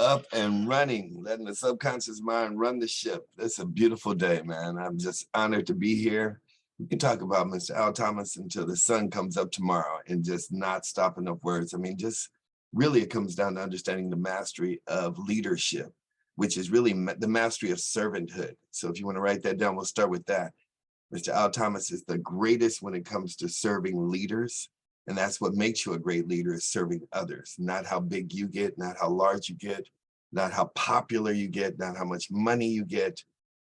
Up and running, letting the subconscious mind run the ship. It's a beautiful day, man. I'm just honored to be here. We can talk about Mr. Al Thomas until the sun comes up tomorrow and just not stop enough words. I mean, just really it comes down to understanding the mastery of leadership, which is really the mastery of servanthood. So if you want to write that down, we'll start with that. Mr. Al Thomas is the greatest when it comes to serving leaders. And that's what makes you a great leader, is serving others, not how big you get, not how large you get, not how popular you get, not how much money you get,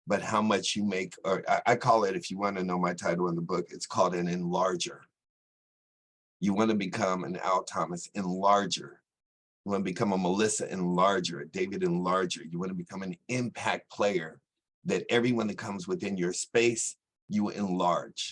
but how much you make. Or I call it, if you want to know my title in the book, it's called an enlarger. You want to become an Al Thomas enlarger. You want to become a Melissa enlarger, a David enlarger. You want to become an impact player that everyone that comes within your space, you enlarge.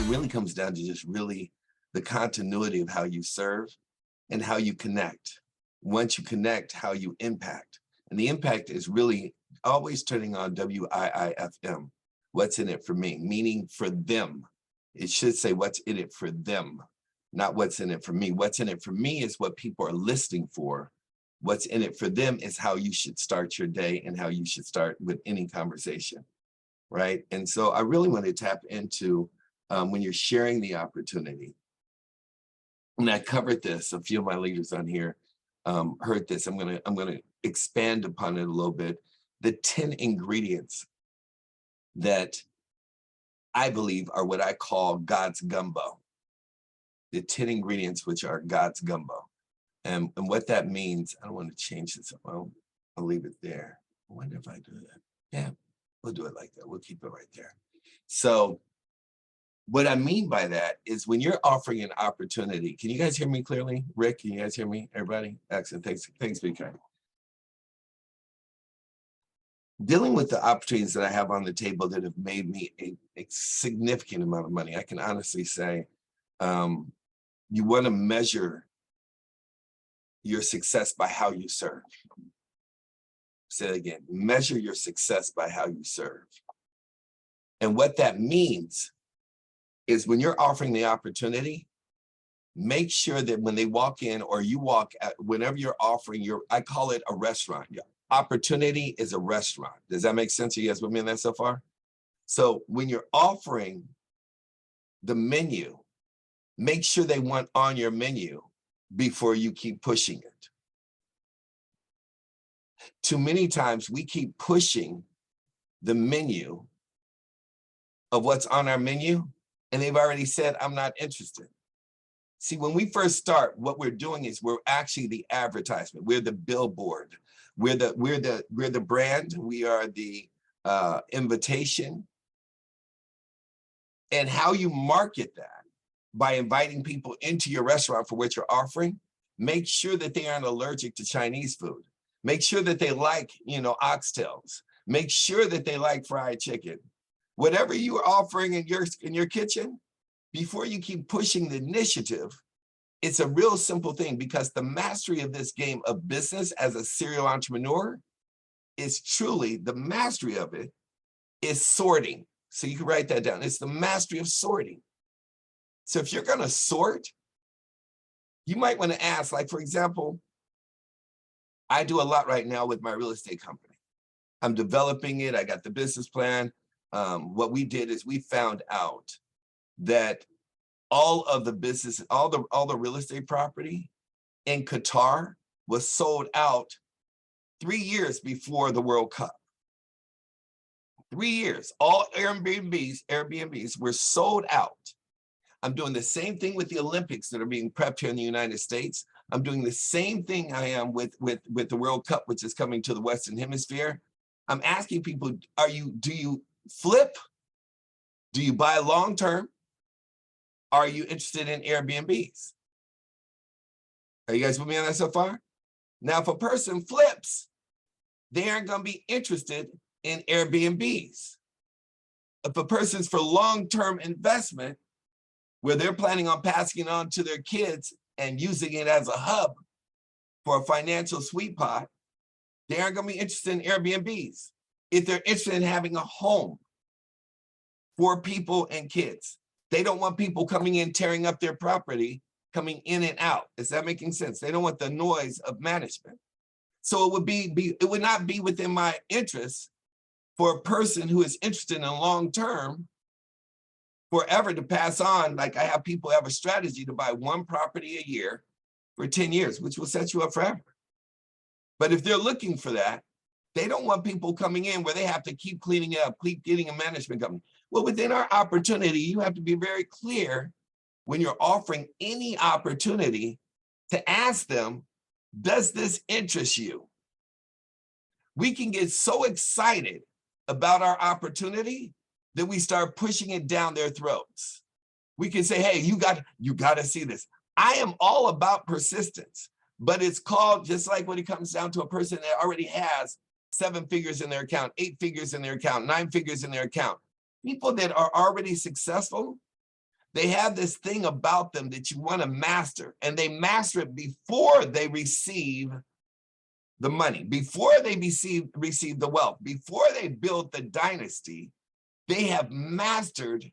Really comes down to just really the continuity of how you serve and how you connect. Once you connect, how you impact. And the impact is really always turning on WIIFM. What's in it for me? Meaning for them. It should say what's in it for them, not what's in it for me. What's in it for me is what people are listening for. What's in it for them is how you should start your day and how you should start with any conversation, right? And so I really want to tap into when you're sharing the opportunity. And I covered this, a few of my leaders on here heard this. I'm gonna expand upon it a little bit. The 10 ingredients that I believe are what I call God's gumbo. The 10 ingredients which are God's gumbo. And what that means, I don't want to change this. I'll leave it there. I wonder if I do that. Yeah, we'll do it like that. We'll keep it right there. So what I mean by that is when you're offering an opportunity, can you guys hear me clearly? Rick, can you guys hear me? Everybody? Excellent. Thanks, Big Guy. Dealing with the opportunities that I have on the table that have made me a significant amount of money, I can honestly say, you want to measure your success by how you serve. Say it again, measure your success by how you serve. And what that means is when you're offering the opportunity, make sure that when they walk in or you walk at, whenever you're offering I call it a restaurant. Your opportunity is a restaurant. Does that make sense? Are you guys with me on that so far? So when you're offering the menu, make sure they want on your menu before you keep pushing it. Too many times we keep pushing the menu of what's on our menu, and they've already said, I'm not interested. See, when we first start, what we're doing is we're actually the advertisement. We're the billboard. We're the brand. We are the invitation. And how you market that by inviting people into your restaurant for what you're offering, make sure that they aren't allergic to Chinese food. Make sure that they like, oxtails. Make sure that they like fried chicken. Whatever you are offering in your kitchen, before you keep pushing the initiative, it's a real simple thing, because the mastery of this game of business as a serial entrepreneur is truly, the mastery of it is sorting. So you can write that down. It's the mastery of sorting. So if you're going to sort, you might want to ask, like, for example, I do a lot right now with my real estate company. I'm developing it. I got the business plan. What we did is we found out that all of the business, all the real estate property in Qatar was sold out 3 years before the World Cup. 3 years, all Airbnbs were sold out. I'm doing the same thing with the Olympics that are being prepped here in the United States. I'm doing the same thing I am with the World Cup, which is coming to the Western Hemisphere. I'm asking people, do you flip? Do you buy long-term? Are you interested in Airbnbs? Are you guys with me on that so far? Now, if a person flips, they aren't going to be interested in Airbnbs. If a person's for long-term investment, where they're planning on passing it on to their kids and using it as a hub for a financial sweet pot, they aren't going to be interested in Airbnbs. if they're interested in having a home for people and kids. They don't want people coming in, tearing up their property, coming in and out. Is that making sense? They don't want the noise of management. So it would not be within my interest for a person who is interested in long-term forever to pass on. Like I have people have a strategy to buy one property a year for 10 years, which will set you up forever. But if they're looking for that, they don't want people coming in where they have to keep cleaning it up, keep getting a management company. Well, within our opportunity, you have to be very clear when you're offering any opportunity to ask them, does this interest you? We can get so excited about our opportunity that we start pushing it down their throats. We can say, hey, you got to see this. I am all about persistence, but it's called, just like when it comes down to a person that already has 7 figures in their account, 8 figures in their account, 9 figures in their account. People that are already successful, they have this thing about them that you want to master, and they master it before they receive the money, before they receive the wealth, before they build the dynasty. They have mastered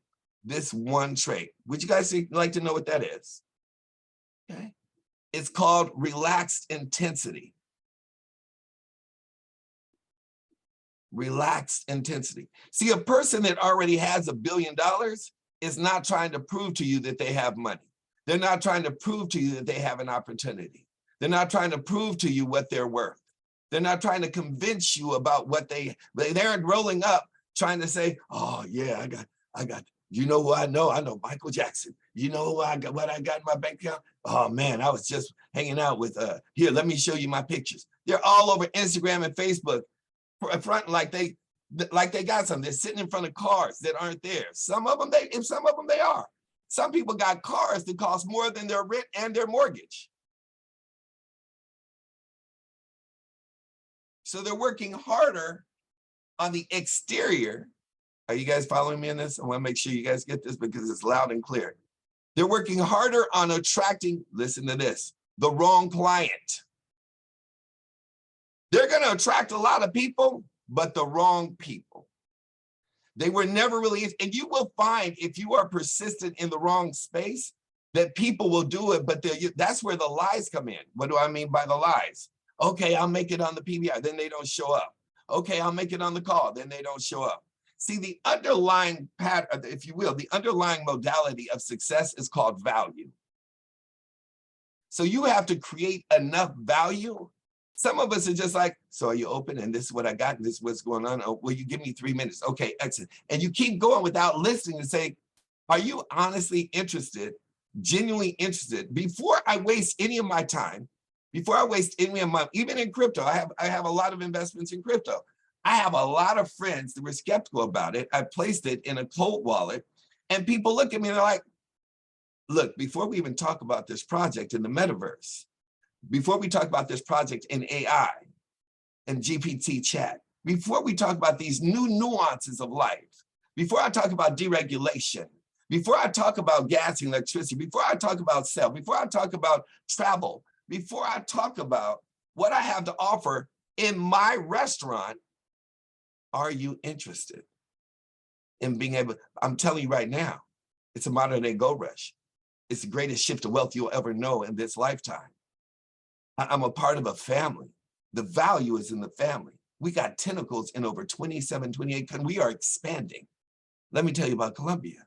this one trait. Would you guys like to know what that is? Okay. It's called relaxed intensity. Relaxed intensity. See, a person that already has $1 billion is not trying to prove to you that they have money. They're not trying to prove to you that they have an opportunity. They're not trying to prove to you what they're worth. They're not trying to convince you about what they aren't rolling up trying to say, oh yeah, I got, you know who I know? I know Michael Jackson. You know who I got, what I got in my bank account? Oh man, I was just hanging out with, here, let me show you my pictures. They're all over Instagram and Facebook, front like they got something. They're sitting in front of cars that aren't there. Some of them they are. Some people got cars that cost more than their rent and their mortgage. So they're working harder on the exterior. Are you guys following me in this? I want to make sure you guys get this because it's loud and clear. They're working harder on attracting, listen to this, the wrong client. They're going to attract a lot of people, but the wrong people. They were never really, and you will find if you are persistent in the wrong space, that people will do it, but that's where the lies come in. What do I mean by the lies? Okay, I'll make it on the PBI, then they don't show up. Okay, I'll make it on the call, then they don't show up. See, the underlying pattern, if you will, the underlying modality of success is called value. So you have to create enough value. Some of us are just like, so are you open? And this is what I got, and this is what's going on. Oh, will you give me 3 minutes? Okay, excellent. And you keep going without listening and say, are you honestly interested, genuinely interested? Before I waste any of my time, before I waste any of my, even in crypto, I have a lot of investments in crypto. I have a lot of friends that were skeptical about it. I placed it in a cold wallet, and people look at me and they're like, look, before we even talk about this project in the metaverse, before we talk about this project in AI and GPT chat, before we talk about these new nuances of life, before I talk about deregulation, before I talk about gas and electricity, before I talk about sell, before I talk about travel, before I talk about what I have to offer in my restaurant, are you interested in being able, I'm telling you right now, it's a modern day gold rush. It's the greatest shift of wealth you'll ever know in this lifetime. I'm a part of a family. The value is in the family. We got tentacles in over 27, 28 countries. We are expanding. Let me tell you about Colombia.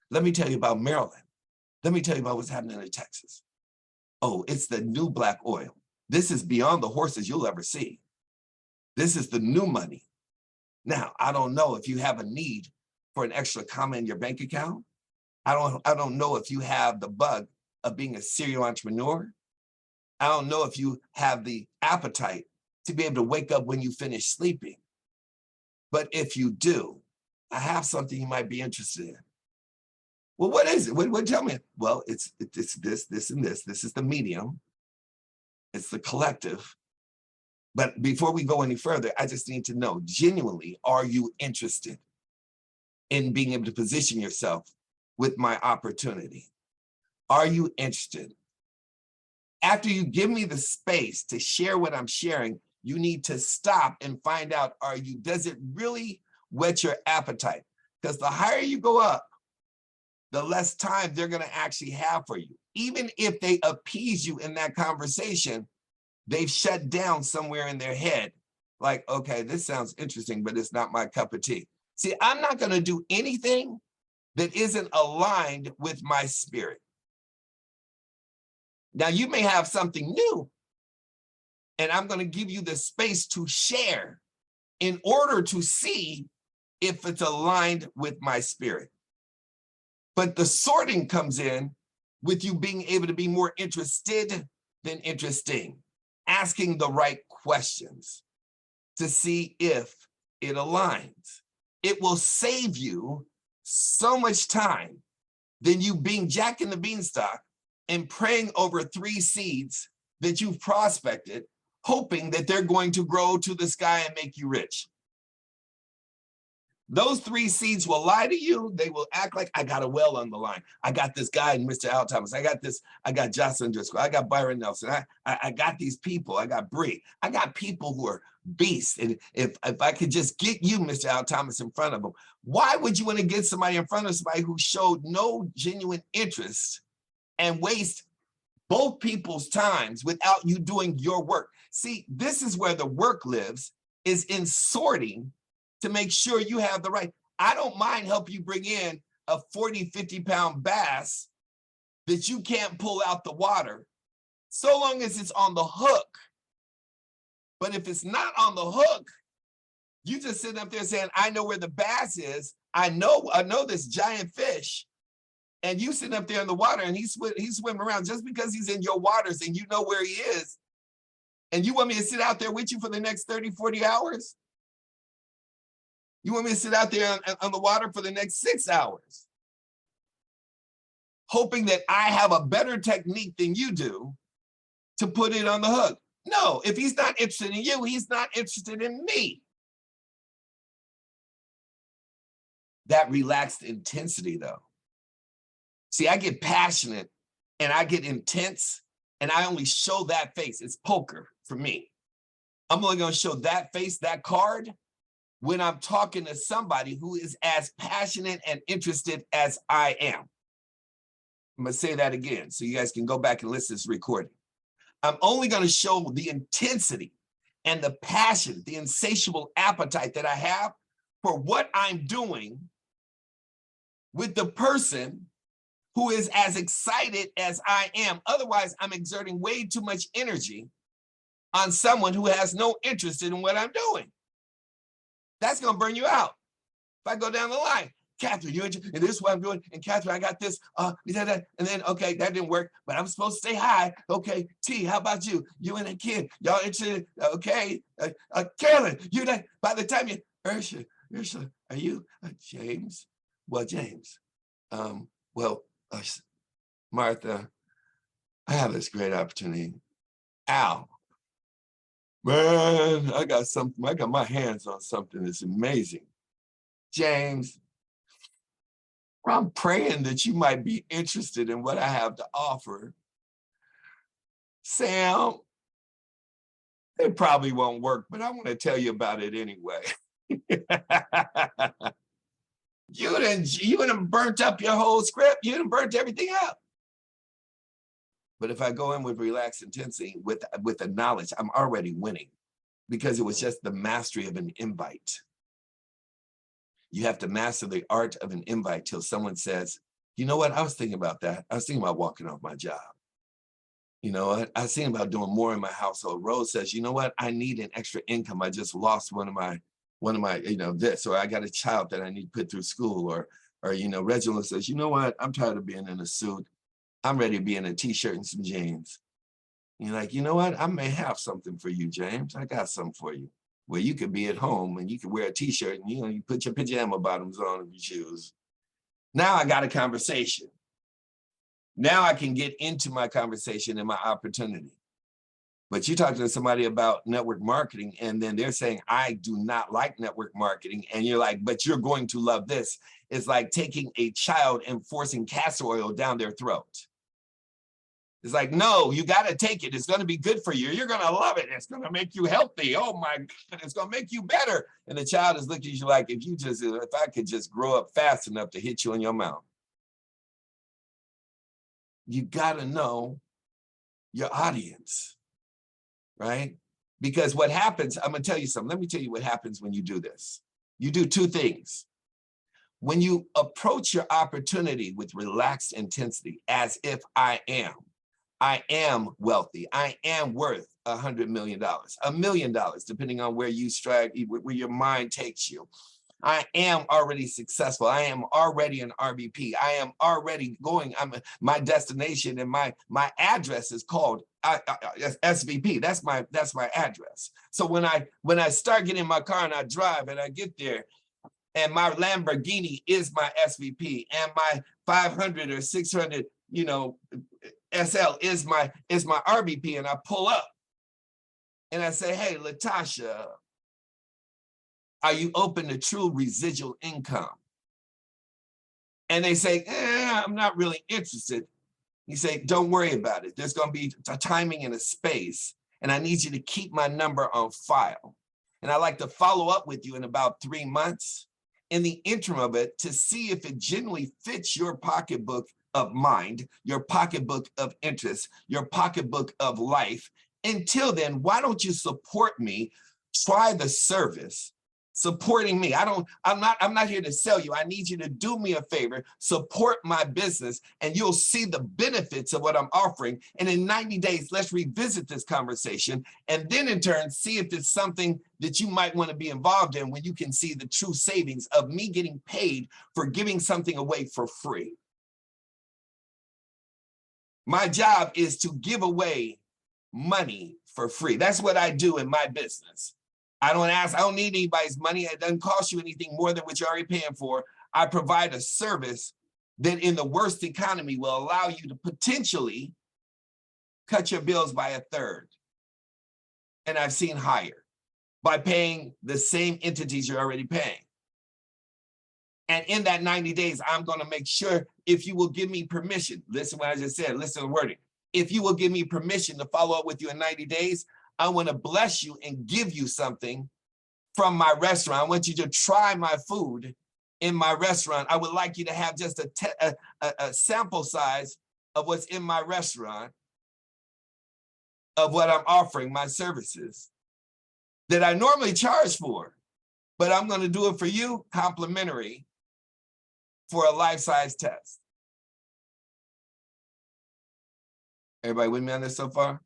Let me tell you about Maryland. Let me tell you about what's happening in Texas. Oh, it's the new black oil. This is beyond the horses you'll ever see. This is the new money. Now, I don't know if you have a need for an extra comma in your bank account. I don't know if you have the bug of being a serial entrepreneur. I don't know if you have the appetite to be able to wake up when you finish sleeping. But if you do, I have something you might be interested in. Well, what is it? What tell me? Well, it's this, and this. This is the medium. It's the collective. But before we go any further, I just need to know, genuinely, are you interested in being able to position yourself with my opportunity? Are you interested? After you give me the space to share what I'm sharing, you need to stop and find out, does it really whet your appetite? Because the higher you go up, the less time they're going to actually have for you. Even if they appease you in that conversation, they've shut down somewhere in their head. Like, okay, this sounds interesting, but it's not my cup of tea. See, I'm not going to do anything that isn't aligned with my spirit. Now, you may have something new, and I'm going to give you the space to share in order to see if it's aligned with my spirit. But the sorting comes in with you being able to be more interested than interesting, asking the right questions to see if it aligns. It will save you so much time than you being Jack in the Beanstalk and praying over 3 seeds that you've prospected, hoping that they're going to grow to the sky and make you rich. Those 3 seeds will lie to you. They will act like, I got a well on the line. I got this guy, Mr. Al Thomas. I got Jocelyn Driscoll. I got Byron Nelson. I got these people. I got Bree. I got people who are beasts. And if I could just get you, Mr. Al Thomas, in front of them, why would you want to get somebody in front of somebody who showed no genuine interest and waste both people's times without you doing your work? See, this is where the work lives, is in sorting to make sure you have the right. I don't mind help you bring in a 40, 50-pound bass that you can't pull out the water, so long as it's on the hook. But if it's not on the hook, you just sitting up there saying, I know where the bass is. I know this giant fish. And you sitting up there in the water and he's swimming around just because he's in your waters and you know where he is. And you want me to sit out there with you for the next 30, 40 hours? You want me to sit out there on the water for the next 6 hours, hoping that I have a better technique than you do to put it on the hook? No, if he's not interested in you, he's not interested in me. That relaxed intensity, though. See, I get passionate and I get intense, and I only show that face. It's poker for me. I'm only going to show that face, that card, when I'm talking to somebody who is as passionate and interested as I am. I'm going to say that again so you guys can go back and listen to this recording. I'm only going to show the intensity and the passion, the insatiable appetite that I have for what I'm doing with the person who is as excited as I am. Otherwise, I'm exerting way too much energy on someone who has no interest in what I'm doing. That's going to burn you out. If I go down the line, Catherine, and this is what I'm doing. And Catherine, I got this. And then, okay, that didn't work, but I'm supposed to say hi. Okay, T, how about you? You and a kid, y'all interested? Okay, Carolyn, you that by the time you, Ursula, are you James? Well, James, Martha, I have this great opportunity. Al, man, I got something. I got my hands on something that's amazing. James, I'm praying that you might be interested in what I have to offer. Sam, it probably won't work, but I want to tell you about it anyway. You done burnt up your whole script. You done burnt everything up. But if I go in with relaxed intensity, with the knowledge, I'm already winning, because it was just the mastery of an invite. You have to master the art of an invite till someone says, you know what, I was thinking about that. I was thinking about walking off my job. You know what, I was thinking about doing more in my household. Rose says, you know what, I need an extra income. I just lost one of my, this, or I got a child that I need to put through school, or Reginald says, you know what, I'm tired of being in a suit. I'm ready to be in a t-shirt and some jeans. And you're like, you know what, I may have something for you, James. I got something for you, where you could be at home and you could wear a t-shirt and you put your pajama bottoms on and your shoes. Now I got a conversation. Now I can get into my conversation and my opportunity. But you talk to somebody about network marketing and then they're saying, I do not like network marketing. And you're like, but you're going to love this. It's like taking a child and forcing castor oil down their throat. It's like, no, you got to take it. It's going to be good for you. You're going to love it. It's going to make you healthy. Oh my God, it's going to make you better. And the child is looking at you like, if I could just grow up fast enough to hit you in your mouth. You got to know your audience, right? Because what happens, I'm going to tell you something. Let me tell you what happens when you do this. You do two things. When you approach your opportunity with relaxed intensity, as if I am wealthy. I am worth $100 million, $1 million, depending on where you strike, where your mind takes you. I am already successful. I am already an RVP. I am already going. My destination and my address is called SVP. That's my address. So when I start getting in my car and I drive and I get there, and my Lamborghini is my SVP, and my 500 or 600, SL is my RVP, and I pull up and I say, hey, Latasha, are you open to true residual income? And they say, I'm not really interested. You say, don't worry about it. There's going to be a timing and a space, and I need you to keep my number on file. And I like to follow up with you in about 3 months in the interim of it to see if it genuinely fits your pocketbook of mind, your pocketbook of interest, your pocketbook of life. Until then, why don't you support me? Try the service. Supporting me. I'm not here to sell you. I need you to do me a favor, support my business, and you'll see the benefits of what I'm offering. And in 90 days, let's revisit this conversation. And then in turn, see if it's something that you might want to be involved in when you can see the true savings of me getting paid for giving something away for free. My job is to give away money for free. That's what I do in my business. I don't need anybody's money. It doesn't cost you anything more than what you're already paying for. I provide a service that in the worst economy will allow you to potentially cut your bills by 1/3. And I've seen higher by paying the same entities you're already paying. And in that 90 days, I'm going to make sure, if you will give me permission, listen to what I just said, listen to the wording. If you will give me permission to follow up with you in 90 days, I want to bless you and give you something from my restaurant. I want you to try my food in my restaurant. I would like you to have just a sample size of what's in my restaurant, of what I'm offering, my services that I normally charge for, but I'm going to do it for you complimentary for a life-size test. Everybody with me on this so far?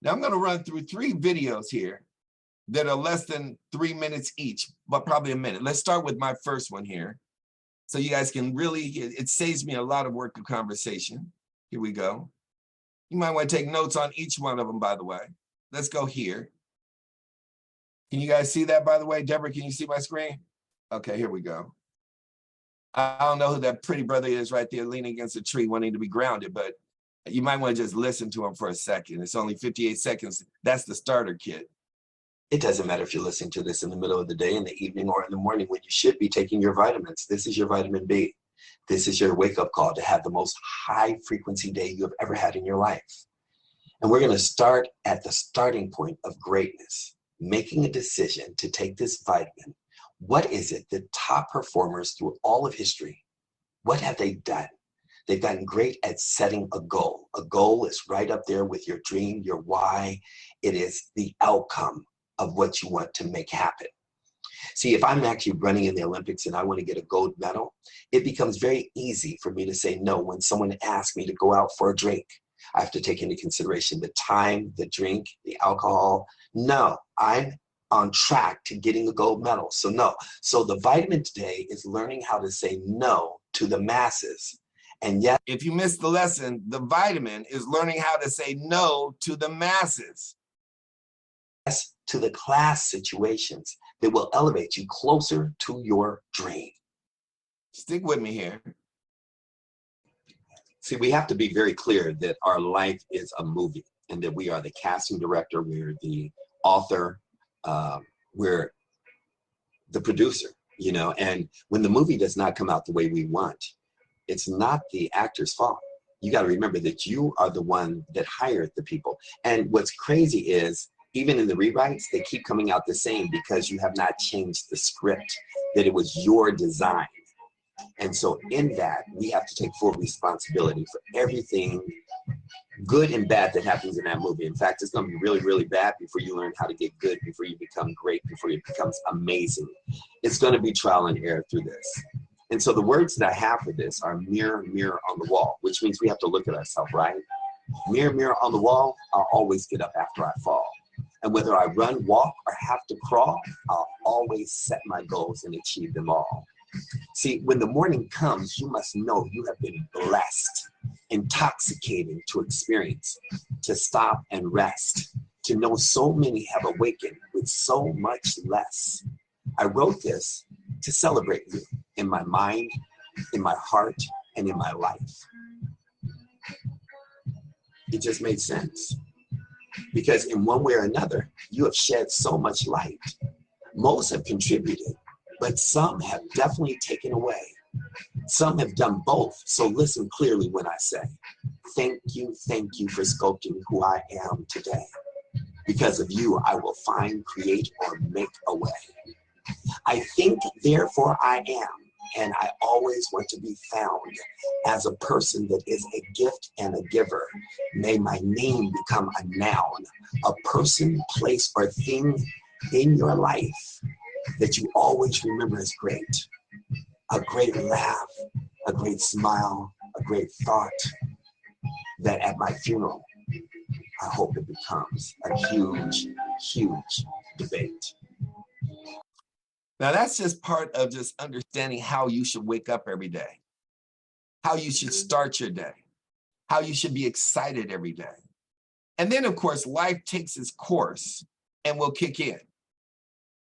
Now I'm going to run through 3 videos here that are less than 3 minutes each, but probably a minute. Let's start with my first one here. So you guys can really, it saves me a lot of work of conversation. Here we go. You might want to take notes on each one of them, by the way. Let's go here. Can you guys see that, by the way? Deborah, can you see my screen? Okay, here we go. I don't know who that pretty brother is right there leaning against a tree wanting to be grounded, but you might want to just listen to him for a second. It's only 58 seconds. That's the starter kit. It doesn't matter if you're listening to this in the middle of the day, in the evening, or in the morning when you should be taking your vitamins. This is your vitamin B. This is your wake-up call to have the most high-frequency day you have ever had in your life. And we're going to start at the starting point of greatness, making a decision to take this vitamin. What is it that top performers through all of history, what have they done? They've gotten great at setting a goal. A goal is right up there with your dream, your why. It is the outcome of what you want to make happen. See, if I'm actually running in the Olympics and I want to get a gold medal, it becomes very easy for me to say no when someone asks me to go out for a drink. I have to take into consideration the time, the drink, the alcohol. No, I'm on track to getting the gold medal. So no. So the vitamin today is learning how to say no to the masses. And yet, if you missed the lesson, the vitamin is learning how to say no to the masses. Yes, to the class situations that will elevate you closer to your dream. Stick with me here. See, we have to be very clear that our life is a movie and that we are the casting director, we're the author, we're the producer, you know, and when the movie does not come out the way we want, it's not the actor's fault. You got to remember that you are the one that hired the people. And what's crazy is, even in the rewrites, they keep coming out the same because you have not changed the script, that it was your design. And so in that, we have to take full responsibility for everything good and bad that happens in that movie. In fact, it's going to be really, really bad before you learn how to get good, before you become great, before it becomes amazing. It's going to be trial and error through this. And so the words that I have for this are mirror, mirror on the wall, which means we have to look at ourselves, right? Mirror, mirror on the wall, I'll always get up after I fall. And whether I run, walk, or have to crawl, I'll always set my goals and achieve them all. See, when the morning comes, you must know you have been blessed, intoxicating to experience, to stop and rest, to know so many have awakened with so much less. I wrote this to celebrate you in my mind, in my heart, and in my life. It just made sense. Because in one way or another, you have shed so much light. Most have contributed, but some have definitely taken away. Some have done both, so listen clearly when I say, thank you for sculpting who I am today. Because of you, I will find, create, or make a way. I think, therefore I am, and I always want to be found as a person that is a gift and a giver. May my name become a noun, a person, place, or thing in your life that you always remember as great. A great laugh, a great smile, a great thought, that at my funeral, I hope it becomes a huge, huge debate. Now, that's just part of just understanding how you should wake up every day, how you should start your day, how you should be excited every day. And then, of course, life takes its course and will kick in.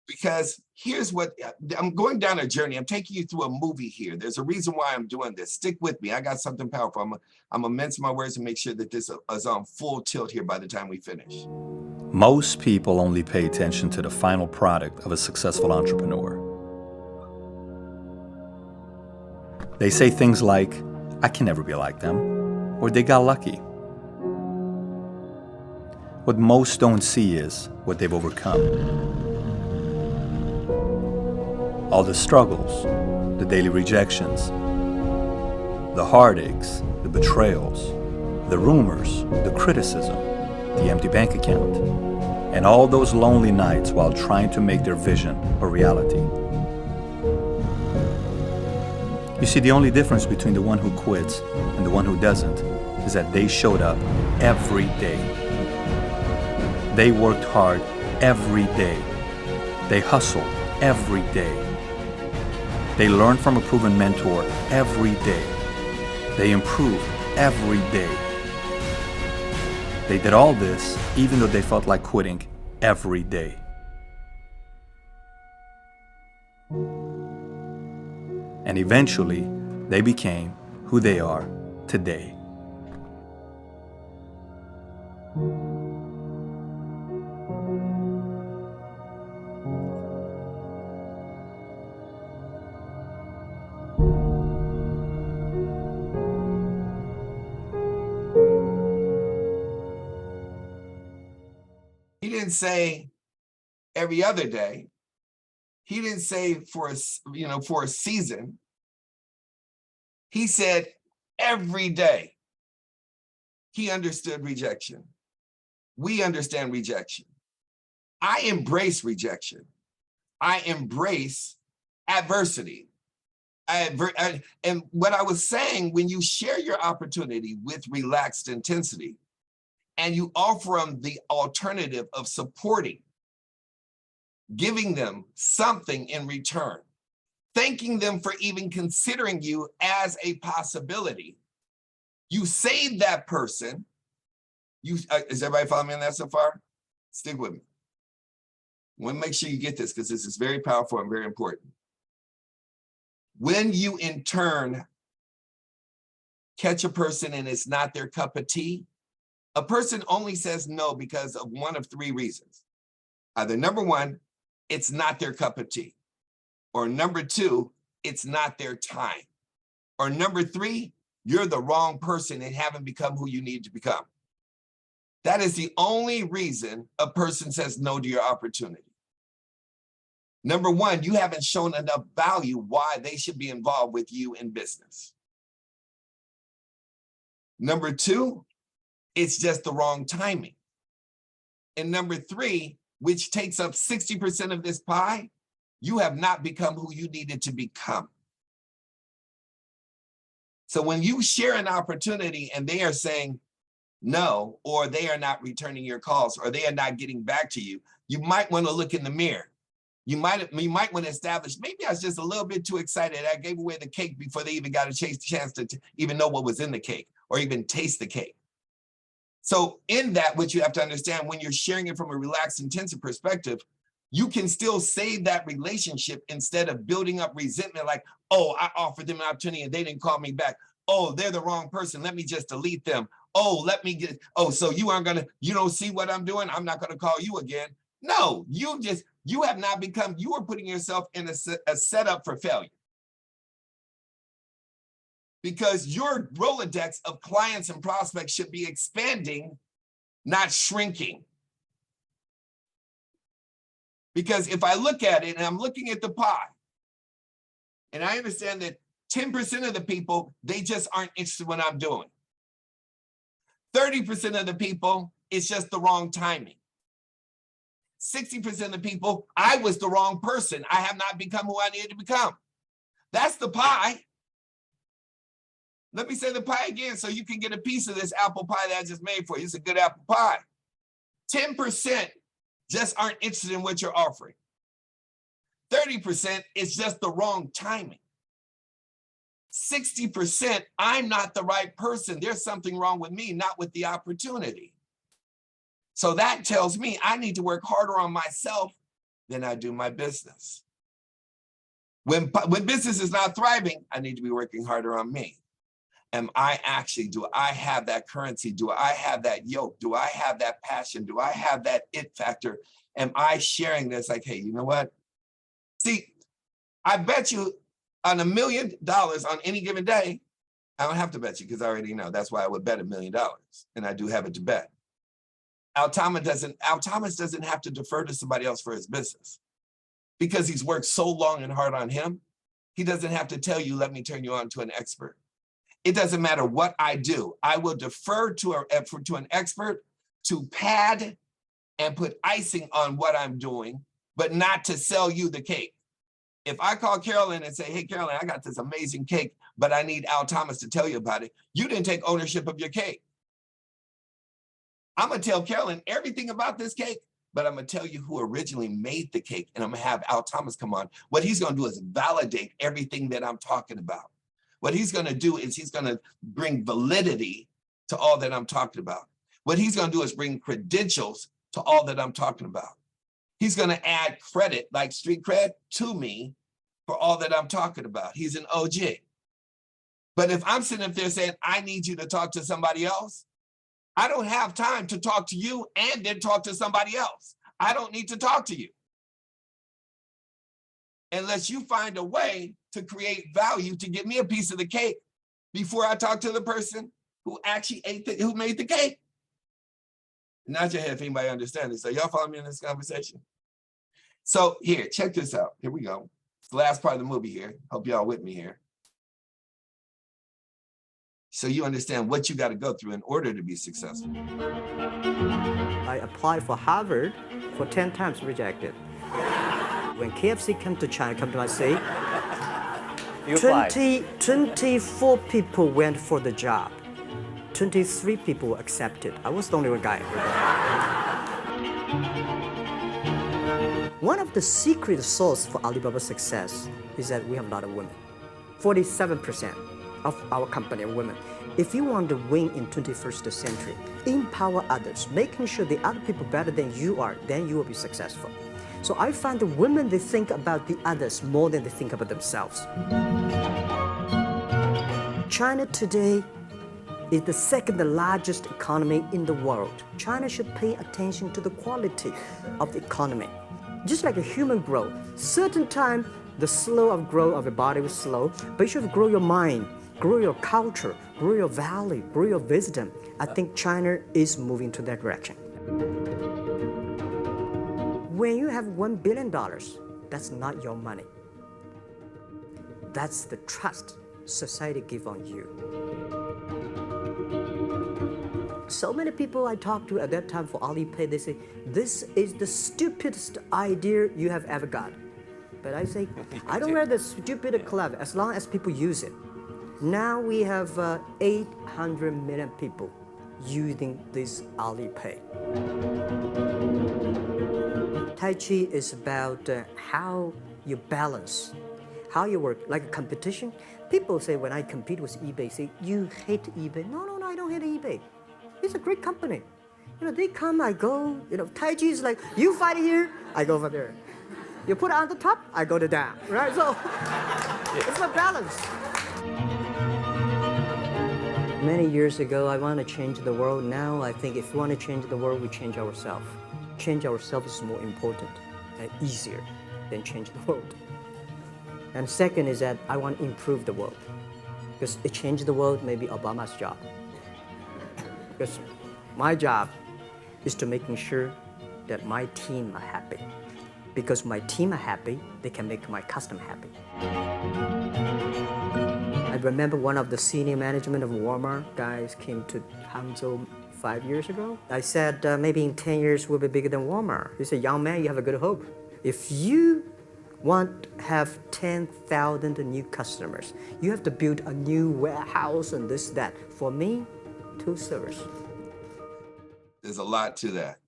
Because here's what, I'm going down a journey. I'm taking you through a movie here. There's a reason why I'm doing this. Stick with me. I got something powerful. I'm gonna mince my words and make sure that this is on full tilt here by the time we finish. Most people only pay attention to the final product of a successful entrepreneur. They say things like, I can never be like them, or they got lucky. What most don't see is what they've overcome. All the struggles, the daily rejections, the heartaches, the betrayals, the rumors, the criticism, the empty bank account, and all those lonely nights while trying to make their vision a reality. You see, the only difference between the one who quits and the one who doesn't is that they showed up every day. They worked hard every day. They hustled every day. They learned from a proven mentor every day. They improved every day. They did all this even though they felt like quitting every day. And eventually, they became who they are today. He didn't say every other day. He didn't say for a season. He said every day. He understood rejection. We understand rejection. I embrace rejection. I embrace adversity. And what I was saying, when you share your opportunity with relaxed intensity, and you offer them the alternative of supporting, giving them something in return, thanking them for even considering you as a possibility, you save that person. Is everybody following me on that so far? Stick with me. I want to make sure you get this because this is very powerful and very important. When you in turn catch a person and it's not their cup of tea, a person only says no because of one of three reasons. Either number one, it's not their cup of tea. Or number two, it's not their time. Or number three, you're the wrong person and haven't become who you need to become. That is the only reason a person says no to your opportunity. Number one, you haven't shown enough value why they should be involved with you in business. Number two, it's just the wrong timing. And number three, which takes up 60% of this pie, you have not become who you needed to become. So when you share an opportunity and they are saying no, or they are not returning your calls, or they are not getting back to you, you might want to look in the mirror. You might want to establish, maybe I was just a little bit too excited. I gave away the cake before they even got a chance to even know what was in the cake or even taste the cake. So in that, what you have to understand, when you're sharing it from a relaxed, intensive perspective, you can still save that relationship instead of building up resentment like, oh, I offered them an opportunity and they didn't call me back. Oh, they're the wrong person. Let me just delete them. Oh, so you aren't gonna, you don't see what I'm doing? I'm not gonna call you again. No, you have not become, you are putting yourself in a setup for failure. Because your Rolodex of clients and prospects should be expanding, not shrinking. Because if I look at it and I'm looking at the pie, and I understand that 10% of the people, they just aren't interested in what I'm doing. 30% of the people, it's just the wrong timing. 60% of the people, I was the wrong person. I have not become who I needed to become. That's the pie. Let me say the pie again so you can get a piece of this apple pie that I just made for you. It's a good apple pie. 10% just aren't interested in what you're offering. 30% is just the wrong timing. 60%, I'm not the right person. There's something wrong with me, not with the opportunity. So that tells me I need to work harder on myself than I do my business. When business is not thriving, I need to be working harder on me. Do I have that currency? Do I have that yoke? Do I have that passion? Do I have that it factor? Am I sharing this like, hey, you know what? See, I bet you on $1 million on any given day, I don't have to bet you because I already know. That's why I would bet $1 million, and I do have it to bet. Al Thomas doesn't have to defer to somebody else for his business because he's worked so long and hard on him. He doesn't have to tell you, let me turn you on to an expert. It doesn't matter what I do. I will defer to an expert to pad and put icing on what I'm doing, but not to sell you the cake. If I call Carolyn and say, hey, Carolyn, I got this amazing cake, but I need Al Thomas to tell you about it, you didn't take ownership of your cake. I'm going to tell Carolyn everything about this cake, but I'm going to tell you who originally made the cake, and I'm going to have Al Thomas come on. What he's going to do is validate everything that I'm talking about. What he's going to do is he's going to bring validity to all that I'm talking about. What he's going to do is bring credentials to all that I'm talking about. He's going to add credit, like street cred, to me for all that I'm talking about. He's an OG. But if I'm sitting up there saying, I need you to talk to somebody else, I don't have time to talk to you and then talk to somebody else. I don't need to talk to you unless you find a way to create value to give me a piece of the cake before I talk to the person who actually who made the cake. Nod your head if anybody understands this. So y'all follow me in this conversation? So here, check this out. Here we go. It's the last part of the movie here. Hope y'all with me here. So you understand what you got to go through in order to be successful. I applied for Harvard for 10 times, rejected. When KFC came to China, come to my city, 24 people went for the job. 23 people were accepted. I was the only one guy. One of the secret sources for Alibaba's success is that we have a lot of women. 47% of our company are women. If you want to win in 21st century, empower others, making sure the other people better than you are, then you will be successful. So I find the women, they think about the others more than they think about themselves. China today is the second largest economy in the world. China should pay attention to the quality of the economy. Just like a human growth, certain time the slow of growth of your body was slow, but you should grow your mind. grow your culture, grow your value, grow your wisdom. I think China is moving to that direction. When you have $1 billion, that's not your money. That's the trust society gives on you. So many people I talked to at that time for Alipay, they say, this is the stupidest idea you have ever got. But I say, I don't wear the stupid club as long as people use it. Now we have 800 million people using this Alipay. Tai Chi is about how you balance, how you work, like a competition. People say when I compete with eBay, say, you hate eBay. No, I don't hate eBay. It's a great company. They come, I go. Tai Chi is like, you fight here, I go over there. You put it on the top, I go to down, right? So it's a balance. Many years ago, I want to change the world. Now I think if we want to change the world, we change ourselves. Change ourselves is more important and easier than change the world. And second is that I want to improve the world. Because it changed the world, maybe Obama's job. Because my job is to making sure that my team are happy. Because my team are happy, they can make my customer happy. I remember one of the senior management of Walmart guys came to Hangzhou 5 years ago. I said, maybe in 10 years we'll be bigger than Walmart. He said, young man, you have a good hope. If you want to have 10,000 new customers, you have to build a new warehouse and this, that. For me, 2 servers. There's a lot to that.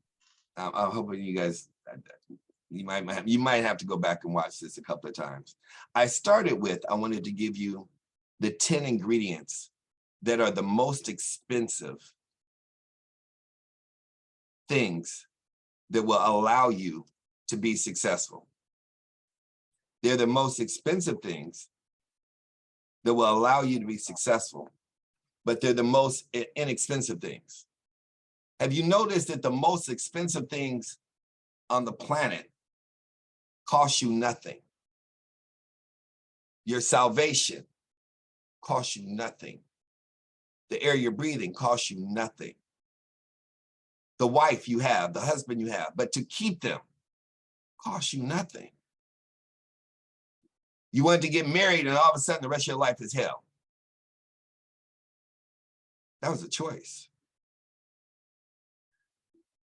I'm hoping you guys, you might have to go back and watch this a couple of times. I started with, I wanted to give you the 10 ingredients that are the most expensive things that will allow you to be successful. They're the most expensive things that will allow you to be successful, but they're the most inexpensive things. Have you noticed that the most expensive things on the planet cost you nothing? Your salvation costs you nothing. The air you're breathing costs you nothing. The wife you have, the husband you have, but to keep them costs you nothing. You wanted to get married and all of a sudden the rest of your life is hell. That was a choice.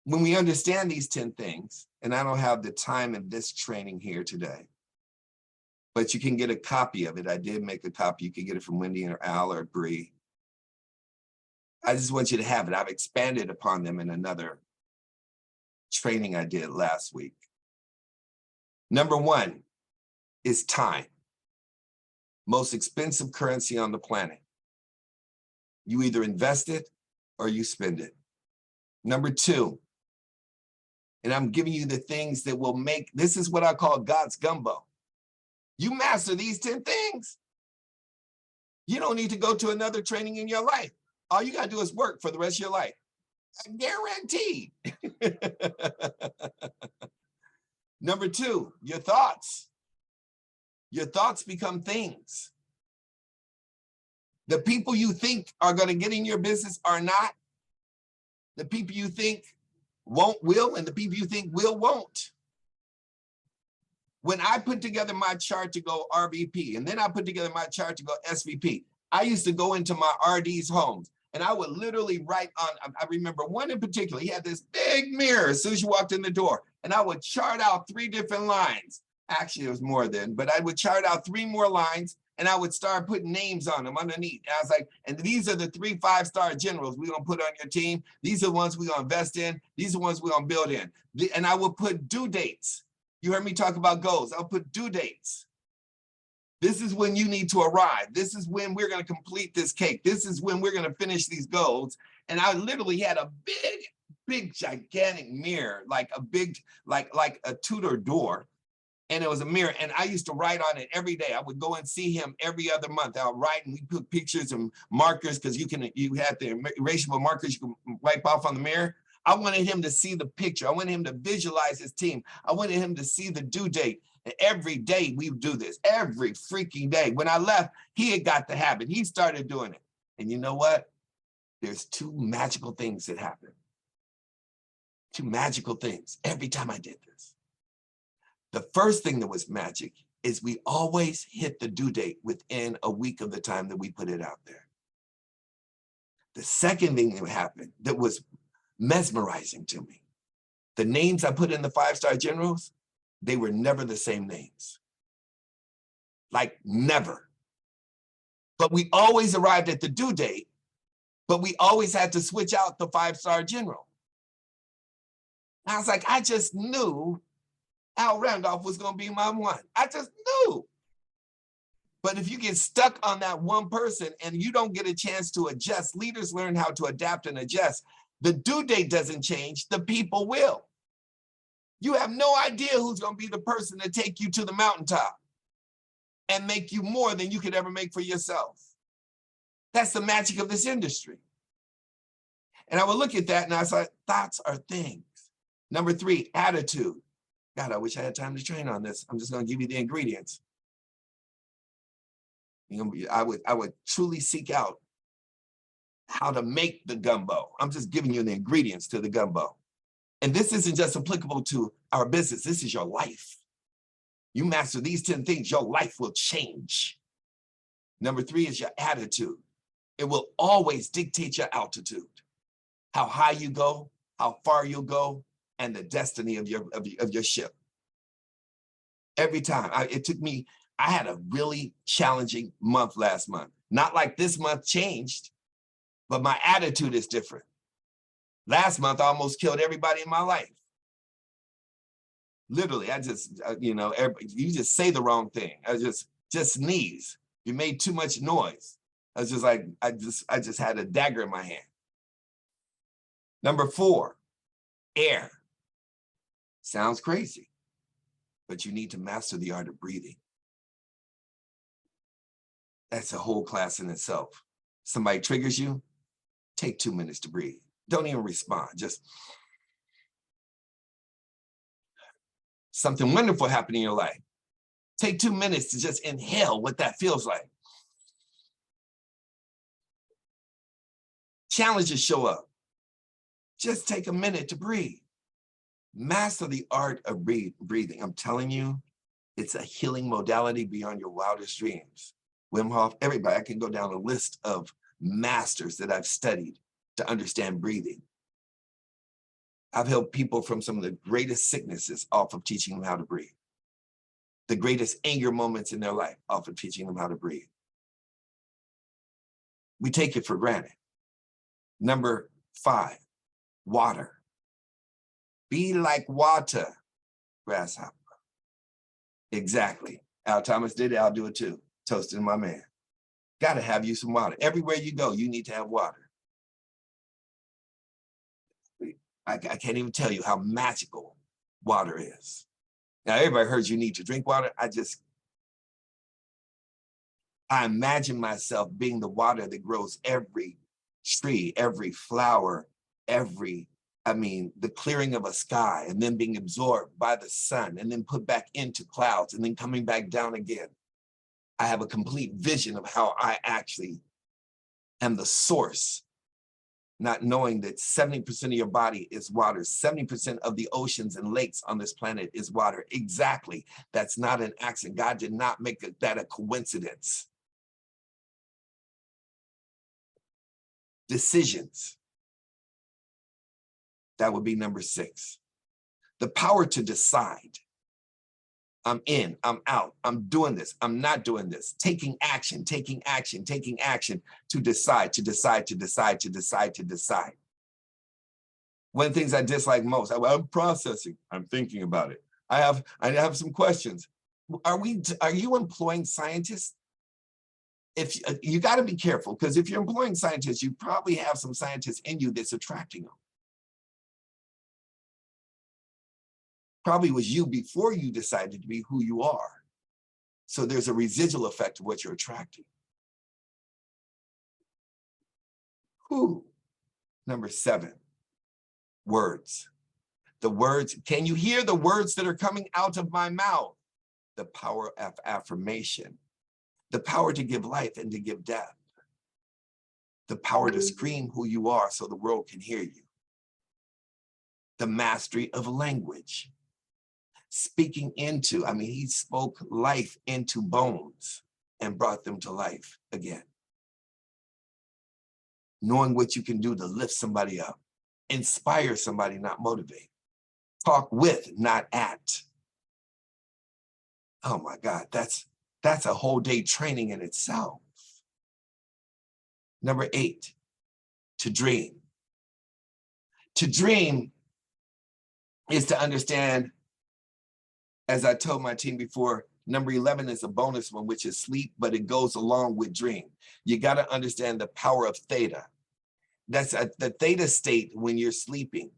When we understand these 10 things, and I don't have the time in this training here today, but you can get a copy of it. I did make a copy. You can get it from Wendy or Al or Bree. I just want you to have it. I've expanded upon them in another training I did last week. Number 1 is time. Most expensive currency on the planet. You either invest it or you spend it. Number 2, and I'm giving you the things that will make, this is what I call God's gumbo. You master these 10 things, you don't need to go to another training in your life. All you gotta do is work for the rest of your life. Guaranteed. Number 2, your thoughts. Your thoughts become things. The people you think are gonna get in your business are not. The people you think won't will, and the people you think will won't. When I put together my chart to go RVP, and then I put together my chart to go SVP, I used to go into my RD's homes and I would literally write on, I remember one in particular, he had this big mirror as soon as you walked in the door, and I would chart out 3 different lines. Actually, it was more then, but I would chart out 3 more lines and I would start putting names on them underneath. And I was like, and these are the 3 5-star generals we're gonna put on your team. These are the ones we're gonna invest in. These are the ones we're gonna build in. And I would put due dates. You heard me talk about goals. I'll put due dates. This is when you need to arrive. This is when we're gonna complete this cake. This is when we're gonna finish these goals. And I literally had a big, gigantic mirror, like a big, like a Tudor door. And it was a mirror, and I used to write on it every day. I would go and see him every other month. I would write, and we put pictures and markers, because you had the erasable markers you can wipe off on the mirror. I wanted him to see the picture. I wanted him to visualize his team. I wanted him to see the due date. And every day we do this, every freaking day. When I left, he had got the habit. He started doing it. And you know what? There's two magical things that happen. Two magical things every time I did this. The first thing that was magic is we always hit the due date within a week of the time that we put it out there. The second thing that happened that was mesmerizing to me, the names I put in the 5-star generals, they were never the same names. Like never. But we always arrived at the due date, but we always had to switch out the 5-star general. I was like, I just knew Al Randolph was going to be my one. I just knew. But if you get stuck on that one person and you don't get a chance to adjust, leaders learn how to adapt and adjust. The due date doesn't change, the people will. You have no idea who's going to be the person to take you to the mountaintop and make you more than you could ever make for yourself. That's the magic of this industry. And I would look at that and I was like, thoughts are things. Number 3, attitude. God, I wish I had time to train on this. I'm just going to give you the ingredients. You know, I would truly seek out how to make the gumbo. I'm just giving you the ingredients to the gumbo. And this isn't just applicable to our business. This is your life. You master these 10 things, your life will change. Number 3 is your attitude. It will always dictate your altitude, how high you go, how far you'll go, and the destiny of your ship. Every time, I had a really challenging month last month. Not like this month changed, but my attitude is different. Last month, I almost killed everybody in my life. Literally, I just, you just say the wrong thing. I just sneeze. You made too much noise. I was just like, I just had a dagger in my hand. Number 4, air. Sounds crazy, but you need to master the art of breathing. That's a whole class in itself. Somebody triggers you, take 2 minutes to breathe. Don't even respond, just something wonderful happened in your life. Take 2 minutes to just inhale what that feels like. Challenges show up. Just take a minute to breathe. Master the art of breathing. I'm telling you, it's a healing modality beyond your wildest dreams. Wim Hof, everybody, I can go down a list of masters that I've studied to understand breathing. I've helped people from some of the greatest sicknesses off of teaching them how to breathe. The greatest anger moments in their life off of teaching them how to breathe. We take it for granted. Number 5, water. Be like water, grasshopper. Exactly. Al Thomas did it, I'll do it too. Toasting my man. Gotta have you some water. Everywhere you go, you need to have water. I can't even tell you how magical water is. Now, everybody heard you need to drink water. I imagine myself being the water that grows every tree, every flower, the clearing of a sky, and then being absorbed by the sun, and then put back into clouds, and then coming back down again. I have a complete vision of how I actually am the source, not knowing that 70% of your body is water, 70% of the oceans and lakes on this planet is water. Exactly. That's not an accident. God did not make that a coincidence. Decisions. That would be number 6. The power to decide. I'm in, I'm out, I'm doing this, I'm not doing this. Taking action to decide, to decide, to decide, to decide, to decide. One of the things I dislike most, I'm processing, I'm thinking about it. I have some questions. Are you employing scientists? If you got to be careful, because if you're employing scientists, you probably have some scientists in you that's attracting them. Probably was you before you decided to be who you are. So there's a residual effect of what you're attracting. Who? Number 7, words. The words, can you hear the words that are coming out of my mouth? the power of affirmation, the power to give life and to give death, the power to scream who you are so the world can hear you, the mastery of language, speaking into, he spoke life into bones and brought them to life again. Knowing what you can do to lift somebody up, inspire somebody, not motivate, talk with, not at. Oh my God, that's a whole day training in itself. Number 8, to dream. To dream is to understand, as I told my team before, number 11 is a bonus one, which is sleep, but it goes along with dream. You got to understand the power of theta. That's the theta state when you're sleeping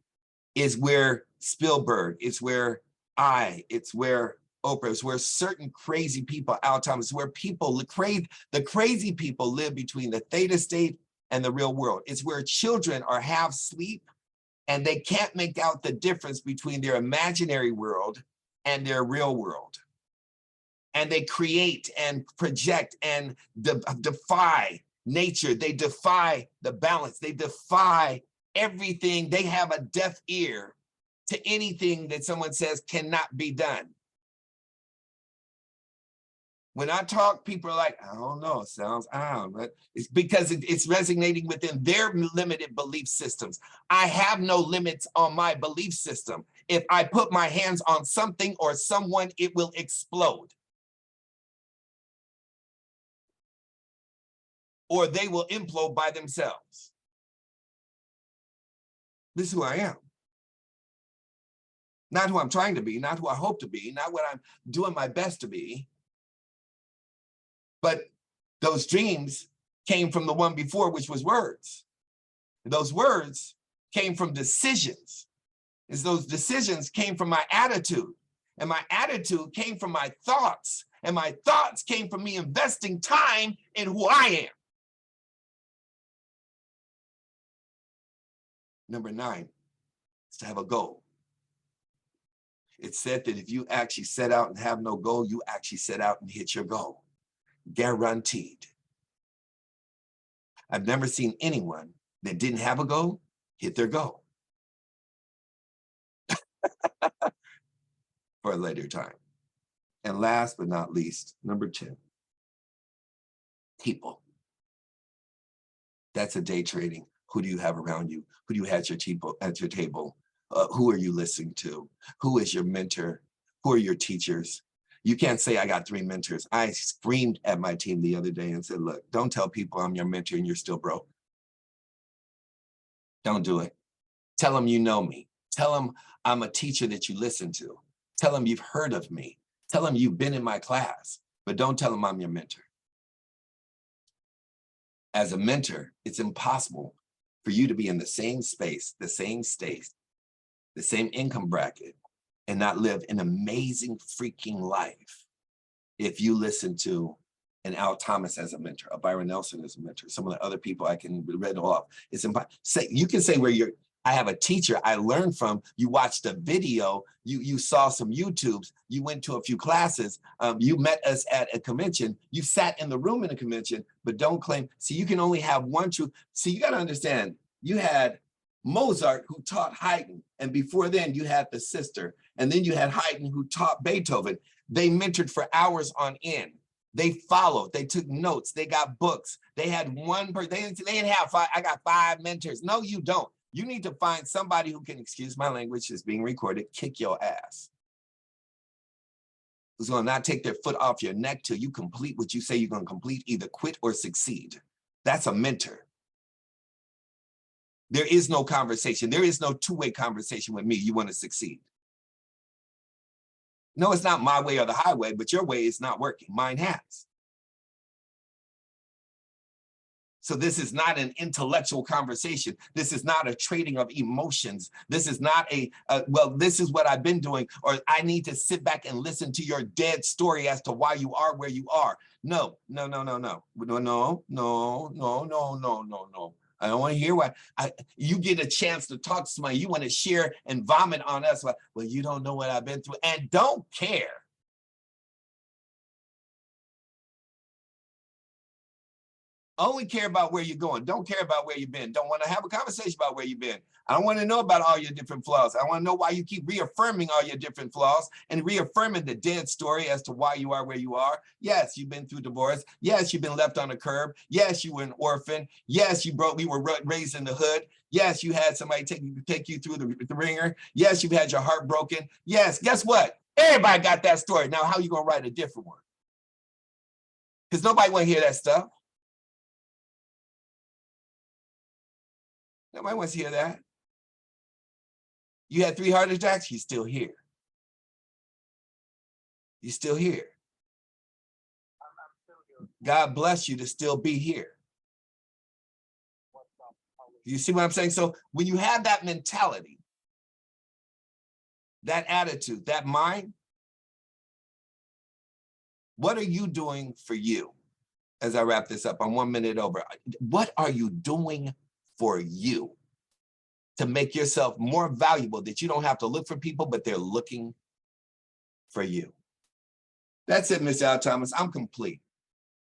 is where Spielberg, it's where it's where Oprah, it's where certain crazy people out time, it's where people, the crazy people live between the theta state and the real world. It's where children are half asleep and they can't make out the difference between their imaginary world and their real world. And they create and project and defy nature. They defy the balance. They defy everything. They have a deaf ear to anything that someone says cannot be done. When I talk, people are like, I don't know, it sounds odd, but it's because it's resonating within their limited belief systems. I have no limits on my belief system. If I put my hands on something or someone, it will explode. Or they will implode by themselves. This is who I am. Not who I'm trying to be, not who I hope to be, not what I'm doing my best to be. But those dreams came from the one before, which was words. And those words came from decisions. And those decisions came from my attitude. And my attitude came from my thoughts. And my thoughts came from me investing time in who I am. Number 9 is to have a goal. It's said that if you actually set out and have no goal, you actually set out and hit your goal. Guaranteed. I've never seen anyone that didn't have a goal hit their goal. For a later time. And last but not least, number 10, people. That's a day trading. Who do you have around you? Who do you have at your table? Who are you listening to? Who is your mentor? Who are your teachers? You can't say I got 3 mentors. I screamed at my team the other day and said, look, don't tell people I'm your mentor and you're still broke. Don't do it. Tell them you know me. Tell them I'm a teacher that you listen to. Tell them you've heard of me. Tell them you've been in my class, but don't tell them I'm your mentor. As a mentor, it's impossible for you to be in the same space, the same state, the same income bracket, and not live an amazing freaking life if you listen to an Al Thomas as a mentor, a Byron Nelson as a mentor, some of the other people I can read off. It's impossible. You can say where I have a teacher I learned from, you watched a video, you saw some YouTubes, you went to a few classes, you met us at a convention, you sat in the room in a convention, but don't claim, see, you can only have one truth. See, you gotta understand, you had Mozart who taught Haydn, and before then you had the sister, and then you had Haydn who taught Beethoven. They mentored for hours on end. They followed, they took notes, they got books. They had one person, they didn't have 5, I got 5 mentors. No, you don't. You need to find somebody who can, excuse my language, is being recorded, kick your ass. Who's gonna not take their foot off your neck till you complete what you say you're gonna complete, either quit or succeed. That's a mentor. There is no conversation. There is no two-way conversation with me. You wanna succeed. No, it's not my way or the highway, but your way is not working. Mine has. So this is not an intellectual conversation. This is not a trading of emotions. This is not well, this is what I've been doing, or I need to sit back and listen to your dead story as to why you are where you are. No, no, no, no, no, no, no, no, no, no, no, no, no. I don't want to hear what you get a chance to talk to somebody. You want to share and vomit on us. Well, you don't know what I've been through, and don't care. Only care about where you're going. Don't care about where you've been. Don't want to have a conversation about where you've been. I don't want to know about all your different flaws. I want to know why you keep reaffirming all your different flaws and reaffirming the dead story as to why you are where you are. Yes, you've been through divorce. Yes, you've been left on the curb. Yes, you were an orphan. Yes, we were raised in the hood. Yes, you had somebody take you through the ringer. Yes, you've had your heart broken. Yes, guess what? Everybody got that story. Now, how are you going to write a different one? Because nobody want to hear that stuff. Nobody wants to hear that. You had 3 heart attacks, you're still here. You're still here. God bless you to still be here. You see what I'm saying? So when you have that mentality, that attitude, that mind, what are you doing for you? As I wrap this up, I'm 1 minute over. What are you doing for you to make yourself more valuable, that you don't have to look for people, but they're looking for you? That's it, Mr. Al Thomas. I'm complete.